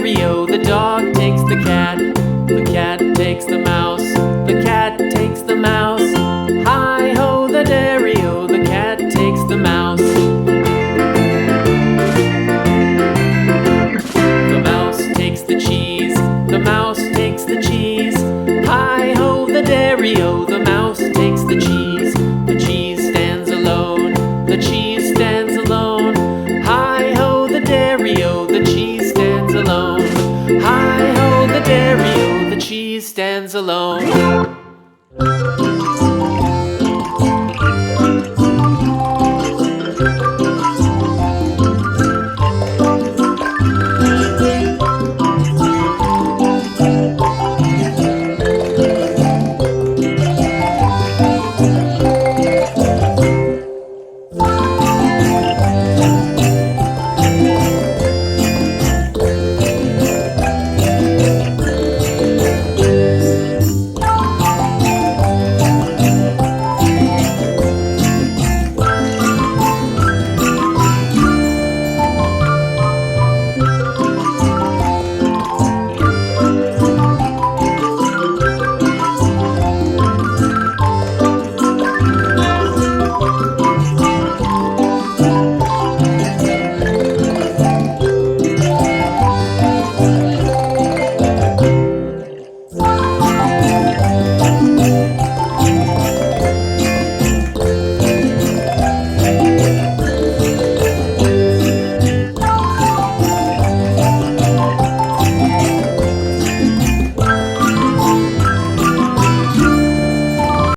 dairy-o, the dog takes the cat. The cat takes the mouse. The cat takes the mouse. Hi-ho, the dairy-o, the cat takes the mouse. The mouse takes the cheese. The mouse takes the cheese. Hi-ho, the dairy-o, the mouse takes the cheese. The cheese stands alone. The cheese stands alone. Hi-ho, the dairy-o, the cheese stands alone. Hi-ho, the dairy-o, the cheese stands alone.